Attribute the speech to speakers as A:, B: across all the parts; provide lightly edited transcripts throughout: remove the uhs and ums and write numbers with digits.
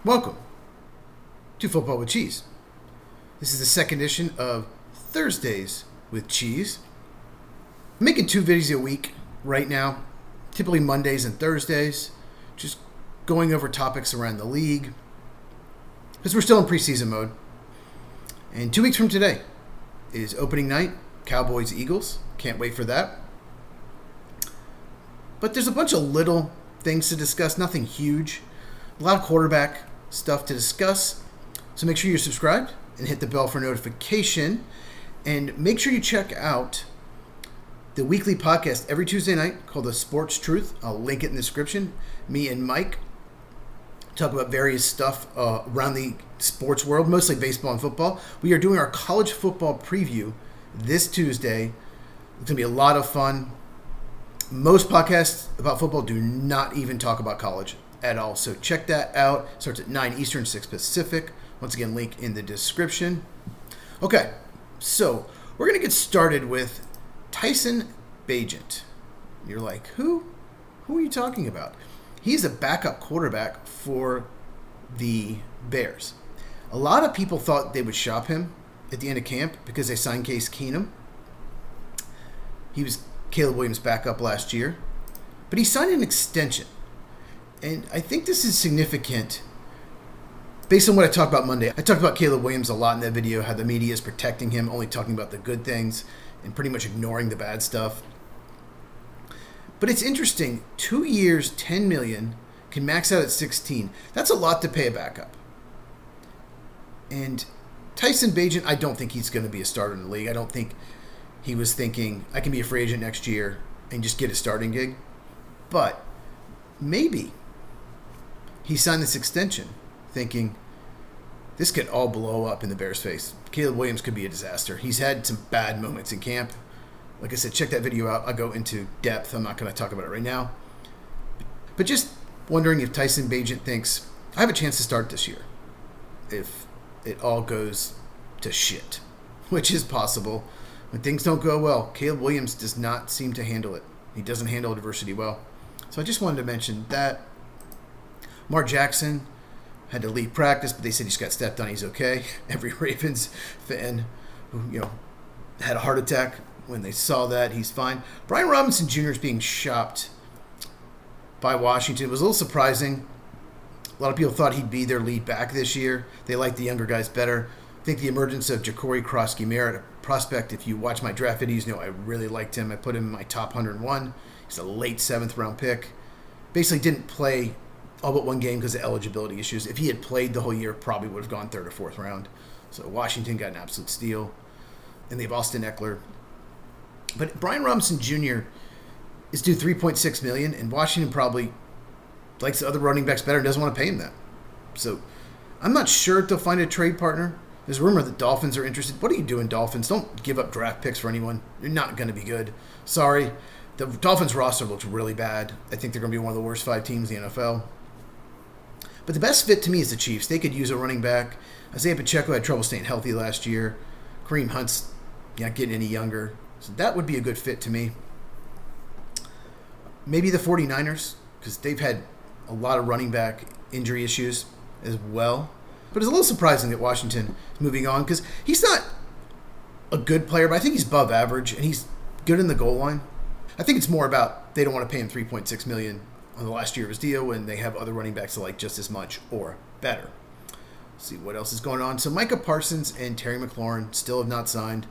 A: Welcome to Football with Cheez. This is the second edition of Thursdays with Cheez. I'm making 2 videos a week right now, typically Mondays and Thursdays, just going over topics around the league, because we're still in preseason mode. And 2 weeks from today is opening night, Cowboys-Eagles. Can't wait for that. But there's a bunch of little things to discuss, nothing huge. A lot of quarterback stuff to discuss. So make sure you're subscribed and hit the bell for notification. And make sure you check out the weekly podcast every Tuesday night called The Sports Truth. I'll link it in the description. Me and Mike talk about various stuff around the sports world, mostly baseball and football. We are doing our college football preview this Tuesday. It's going to be a lot of fun. Most podcasts about football do not even talk about college at all. So check that out. Starts at 9 Eastern, 6 Pacific. Once again, link in the description. Okay, so we're going to get started with Tyson Bagent. You're like, who? Who are you talking about? He's a backup quarterback for the Bears. A lot of people thought they would shop him at the end of camp because they signed Case Keenum. He was Caleb Williams' backup last year. But he signed an extension. And I think this is significant based on what I talked about Monday. I talked about Caleb Williams a lot in that video, how the media is protecting him, only talking about the good things and pretty much ignoring the bad stuff. But it's interesting. 2 years, $10 million, can max out at 16. That's a lot to pay a backup. And Tyson Bagent, I don't think he's going to be a starter in the league. I don't think he was thinking, I can be a free agent next year and just get a starting gig. But maybe he signed this extension thinking this could all blow up in the Bears' face. Caleb Williams could be a disaster. He's had some bad moments in camp. Like I said, check that video out. I'll go into depth. I'm not going to talk about it right now. But just wondering if Tyson Bagent thinks, I have a chance to start this year if it all goes to shit, which is possible. When things don't go well, Caleb Williams does not seem to handle it. He doesn't handle adversity well. So I just wanted to mention that. Mark Jackson had to leave practice, but they said he just got stepped on. He's okay. Every Ravens fan who had a heart attack when they saw that, he's fine. Brian Robinson Jr. is being shopped by Washington. It was a little surprising. A lot of people thought he'd be their lead back this year. They like the younger guys better. I think the emergence of Ja'Cory Krosky-Merritt, a prospect, if you watch my draft videos, I really liked him. I put him in my top 101. He's a late 7th round pick. Basically didn't play all but one game because of eligibility issues. If he had played the whole year, probably would have gone 3rd or 4th round. So Washington got an absolute steal. And they have Austin Eckler. But Brian Robinson Jr. is due $3.6 million, and Washington probably likes the other running backs better and doesn't want to pay him that. So I'm not sure if they'll find a trade partner. There's a rumor that Dolphins are interested. What are you doing, Dolphins? Don't give up draft picks for anyone. You're not going to be good. Sorry. The Dolphins roster looks really bad. I think they're going to be one of the worst 5 teams in the NFL. But the best fit to me is the Chiefs. They could use a running back. Isaiah Pacheco had trouble staying healthy last year. Kareem Hunt's not getting any younger. So that would be a good fit to me. Maybe the 49ers, because they've had a lot of running back injury issues as well. But it's a little surprising that Washington is moving on, because he's not a good player, but I think he's above average, and he's good in the goal line. I think it's more about they don't want to pay him $3.6 million on the last year of his deal when they have other running backs that like just as much or better. Let's see what else is going on. So Micah Parsons and Terry McLaurin still have not signed.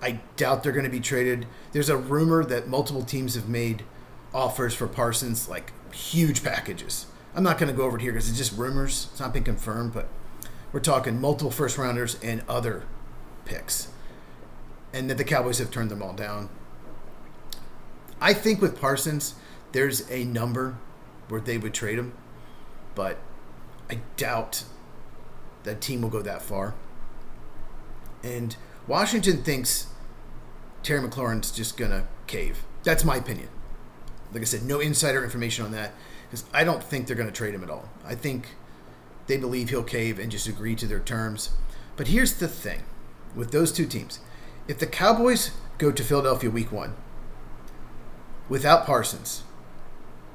A: I doubt they're going to be traded. There's a rumor that multiple teams have made offers for Parsons, like huge packages. I'm not going to go over it here because it's just rumors. It's not been confirmed, but we're talking multiple first-rounders and other picks. And that the Cowboys have turned them all down. I think with Parsons, there's a number where they would trade him, but I doubt that team will go that far. And Washington thinks Terry McLaurin's just going to cave. That's my opinion. Like I said, no insider information on that, because I don't think they're going to trade him at all. I think they believe he'll cave and just agree to their terms. But here's the thing with those two teams. If the Cowboys go to Philadelphia week 1 without Parsons,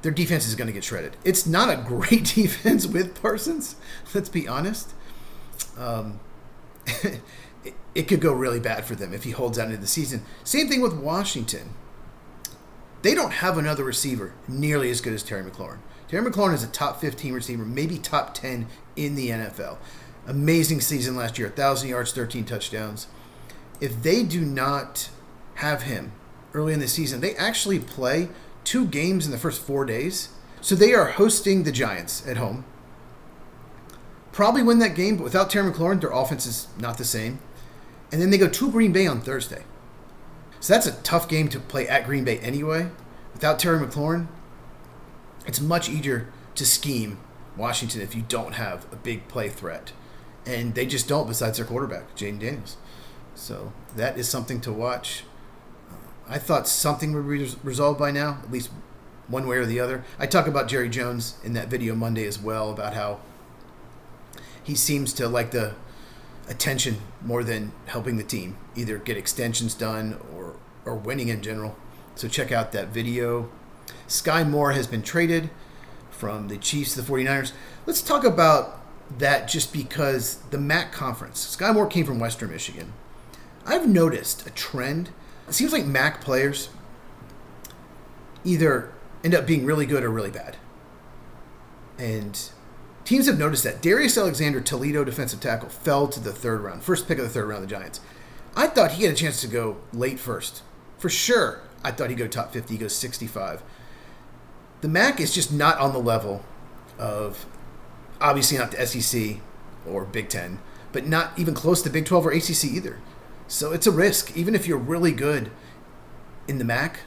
A: their defense is going to get shredded. It's not a great defense with Parsons, let's be honest. It could go really bad for them if he holds out into the season. Same thing with Washington. They don't have another receiver nearly as good as Terry McLaurin. Terry McLaurin is a top 15 receiver, maybe top 10 in the NFL. Amazing season last year, 1,000 yards, 13 touchdowns. If they do not have him early in the season, they actually play 2 games in the first 4 days. So they are hosting the Giants at home. Probably win that game, but without Terry McLaurin, their offense is not the same. And then they go to Green Bay on Thursday. So that's a tough game to play at Green Bay anyway. Without Terry McLaurin, it's much easier to scheme Washington if you don't have a big play threat. And they just don't besides their quarterback, Jaden Daniels. So that is something to watch. I thought something would be resolved by now, at least one way or the other. I talk about Jerry Jones in that video Monday as well, about how he seems to like the attention more than helping the team, either get extensions done or winning in general. So check out that video. Sky Moore has been traded from the Chiefs to the 49ers. Let's talk about that just because the MAC conference. Sky Moore came from Western Michigan. I've noticed a trend. It seems like MAC players either end up being really good or really bad. And teams have noticed that. Darius Alexander, Toledo defensive tackle, fell to the 3rd round. First pick of the 3rd round of the Giants. I thought he had a chance to go late first. For sure, I thought he'd go top 50. He goes 65. The MAC is just not on the level of, obviously not the SEC or Big Ten, but not even close to Big 12 or ACC either. So it's a risk. Even if you're really good in the MAC,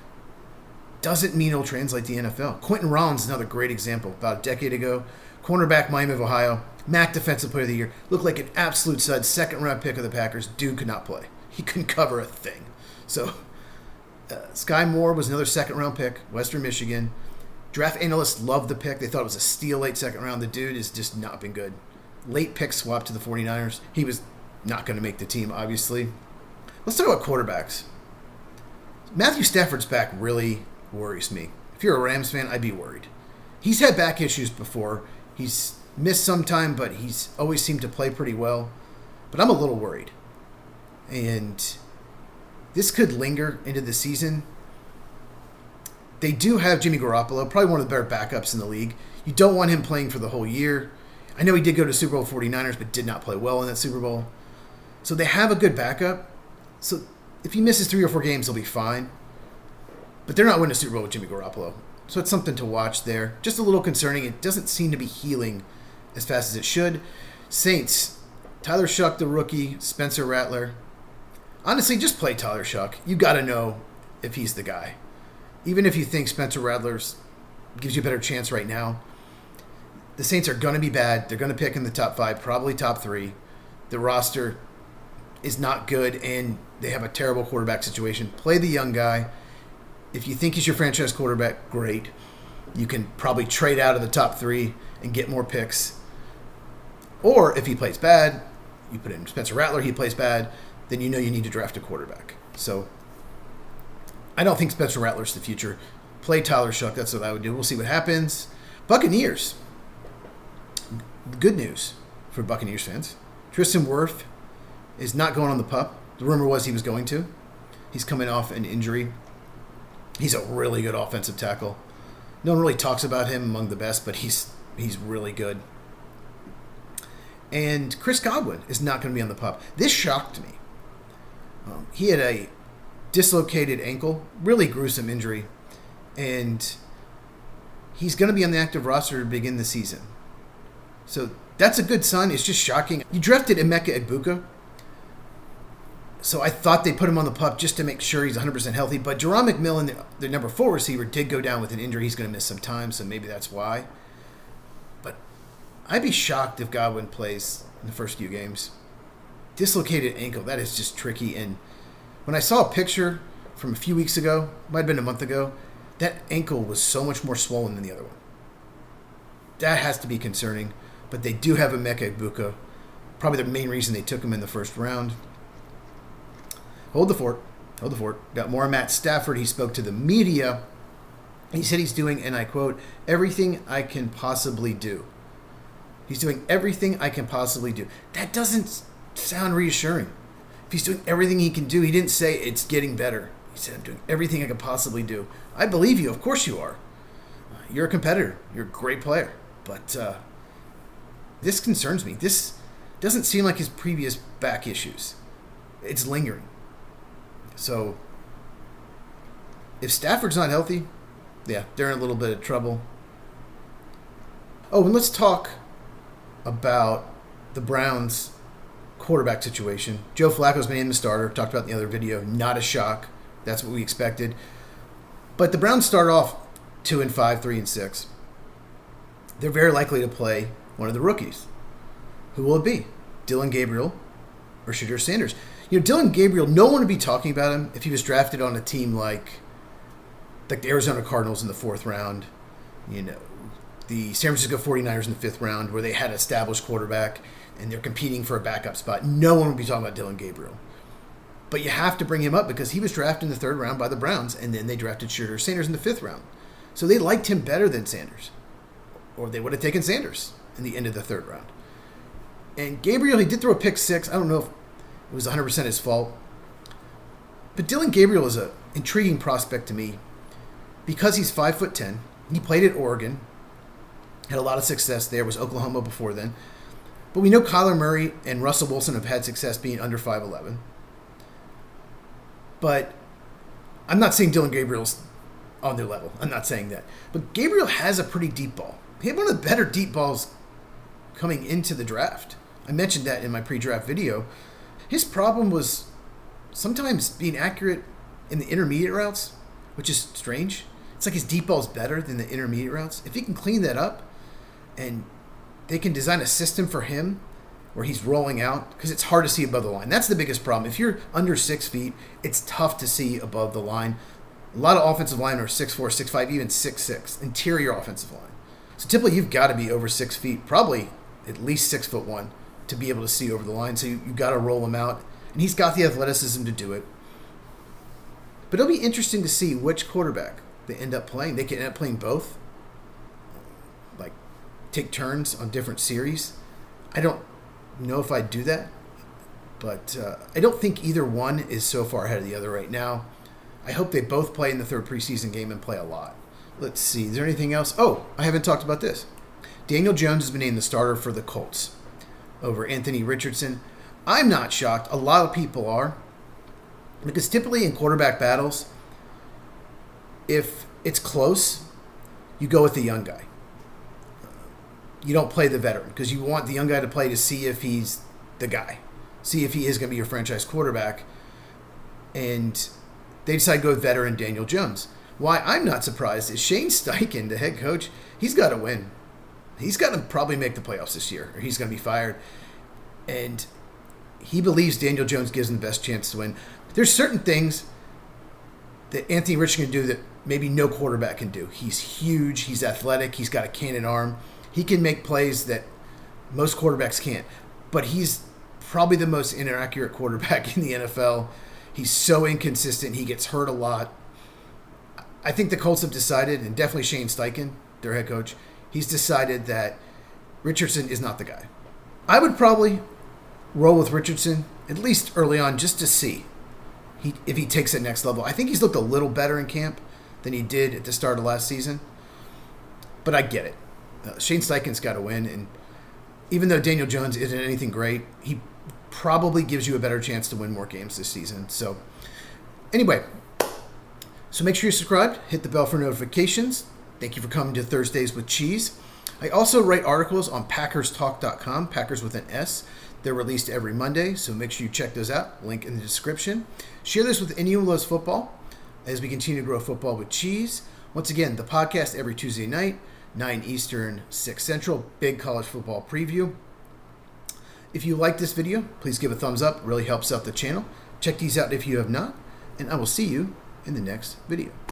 A: doesn't mean it'll translate to the NFL. Quentin Rollins is another great example. About a decade ago, cornerback, Miami of Ohio, MAC Defensive Player of the Year, looked like an absolute stud, 2nd-round pick of the Packers. Dude could not play. He couldn't cover a thing. So Sky Moore was another 2nd-round pick, Western Michigan. Draft analysts loved the pick. They thought it was a steal late 2nd round. The dude has just not been good. Late pick swap to the 49ers. He was not going to make the team, obviously. Let's talk about quarterbacks. Matthew Stafford's back really worries me. If you're a Rams fan, I'd be worried. He's had back issues before. He's missed some time, but he's always seemed to play pretty well. But I'm a little worried. And this could linger into the season. They do have Jimmy Garoppolo, probably one of the better backups in the league. You don't want him playing for the whole year. I know he did go to Super Bowl 49ers, but did not play well in that Super Bowl. So they have a good backup. So if he misses 3 or 4 games, he'll be fine. But they're not winning a Super Bowl with Jimmy Garoppolo. So it's something to watch there. Just a little concerning. It doesn't seem to be healing as fast as it should. Saints, Tyler Shuck, the rookie, Spencer Rattler. Honestly, just play Tyler Shuck. You got to know if he's the guy. Even if you think Spencer Rattler gives you a better chance right now, the Saints are going to be bad. They're going to pick in the top 5, probably top 3. The roster is not good, and they have a terrible quarterback situation. Play the young guy. If you think he's your franchise quarterback, great. You can probably trade out of the top 3 and get more picks. Or if he plays bad, you put in Spencer Rattler, he plays bad, then you know you need to draft a quarterback. So I don't think Spencer Rattler's the future. Play Tyler Shuck. That's what I would do. We'll see what happens. Buccaneers. Good news for Buccaneers fans. Tristan Wirth is not going on the PUP. The rumor was he was going to. He's coming off an injury. He's a really good offensive tackle. No one really talks about him among the best, but he's really good. And Chris Godwin is not going to be on the PUP. This shocked me. He had a dislocated ankle, really gruesome injury, and he's going to be on the active roster to begin the season. So that's a good sign. It's just shocking. You drafted Emeka Egbuka, so I thought they put him on the PUP just to make sure he's 100% healthy, but Jerron McMillan, the number 4 receiver, did go down with an injury. He's going to miss some time, so maybe that's why. But I'd be shocked if Godwin plays in the first few games. Dislocated ankle, that is just tricky, and when I saw a picture from a few weeks ago, might have been a month ago, that ankle was so much more swollen than the other one. That has to be concerning, but they do have Emeka Egbuka. Probably the main reason they took him in the first round. Hold the fort. Got more on Matt Stafford. He spoke to the media He said he's doing, and I quote, everything I can possibly do. He's doing everything I can possibly do. That doesn't sound reassuring. If he's doing everything he can do, he didn't say it's getting better. He said, I'm doing everything I can possibly do. I believe you. Of course you are. You're a competitor. You're a great player. But this concerns me. This doesn't seem like his previous back issues. It's lingering. So if Stafford's not healthy, yeah, they're in a little bit of trouble. Oh, and let's talk about the Browns quarterback situation. Joe Flacco's been named the starter. Talked about in the other video. Not a shock. That's what we expected. But the Browns start off 2-5, 3-6. They're very likely to play one of the rookies. Who will it be? Dylan Gabriel or Shedeur Sanders? Dylan Gabriel, no one would be talking about him if he was drafted on a team like the Arizona Cardinals in the 4th round, the San Francisco 49ers in the 5th round, where they had an established quarterback and they're competing for a backup spot. No one would be talking about Dylan Gabriel. But you have to bring him up because he was drafted in the 3rd round by the Browns, and then they drafted Shedeur Sanders in the 5th round. So they liked him better than Sanders. Or they would have taken Sanders in the end of the 3rd round. And Gabriel, he did throw a pick 6. I don't know if it was 100% his fault. But Dylan Gabriel is an intriguing prospect to me because he's 5'10". He played at Oregon. Had a lot of success there. Was Oklahoma before then. But we know Kyler Murray and Russell Wilson have had success being under 5'11". But I'm not saying Dylan Gabriel's on their level. I'm not saying that. But Gabriel has a pretty deep ball. He had one of the better deep balls coming into the draft. I mentioned that in my pre-draft video. His problem was sometimes being accurate in the intermediate routes, which is strange. It's like his deep ball is better than the intermediate routes. If he can clean that up and they can design a system for him where he's rolling out, because it's hard to see above the line. That's the biggest problem. If you're under 6 feet, it's tough to see above the line. A lot of offensive line are 6'4", 6'5", even 6'6", interior offensive line. So typically you've got to be over 6 feet, probably at least 6'1", to be able to see over the line. So you've got to roll him out. And he's got the athleticism to do it. But it'll be interesting to see which quarterback they end up playing. They can end up playing both. Like, take turns on different series. I don't know if I'd do that. But I don't think either one is so far ahead of the other right now. I hope they both play in the 3rd preseason game and play a lot. Let's see. Is there anything else? Oh, I haven't talked about this. Daniel Jones has been named the starter for the Colts over Anthony Richardson. I'm not shocked. A lot of people are. Because typically in quarterback battles, if it's close, you go with the young guy. You don't play the veteran because you want the young guy to play to see if he's the guy. See if he is going to be your franchise quarterback. And they decide to go with veteran Daniel Jones. Why I'm not surprised is Shane Steichen, the head coach, he's got to win. He's got to probably make the playoffs this year or he's going to be fired. And he believes Daniel Jones gives him the best chance to win. There's certain things that Anthony Richardson can do that maybe no quarterback can do. He's huge. He's athletic. He's got a cannon arm. He can make plays that most quarterbacks can't. But he's probably the most inaccurate quarterback in the NFL. He's so inconsistent. He gets hurt a lot. I think the Colts have decided, and definitely Shane Steichen, their head coach, he's decided that Richardson is not the guy. I would probably roll with Richardson, at least early on, just to see if he takes it next level. I think he's looked a little better in camp than he did at the start of last season. But I get it. Shane Steichen's got to win. And even though Daniel Jones isn't anything great, he probably gives you a better chance to win more games this season. So anyway, so make sure you're subscribed. Hit the bell for notifications. Thank you for coming to Thursdays with Cheez. I also write articles on PackersTalk.com, Packers with an S. They're released every Monday, so make sure you check those out. Link in the description. Share this with anyone who loves football as we continue to grow football with Cheez. Once again, the podcast every Tuesday night, 9 Eastern, 6 Central, big college football preview. If you like this video, please give a thumbs up. It really helps out the channel. Check these out if you have not, and I will see you in the next video.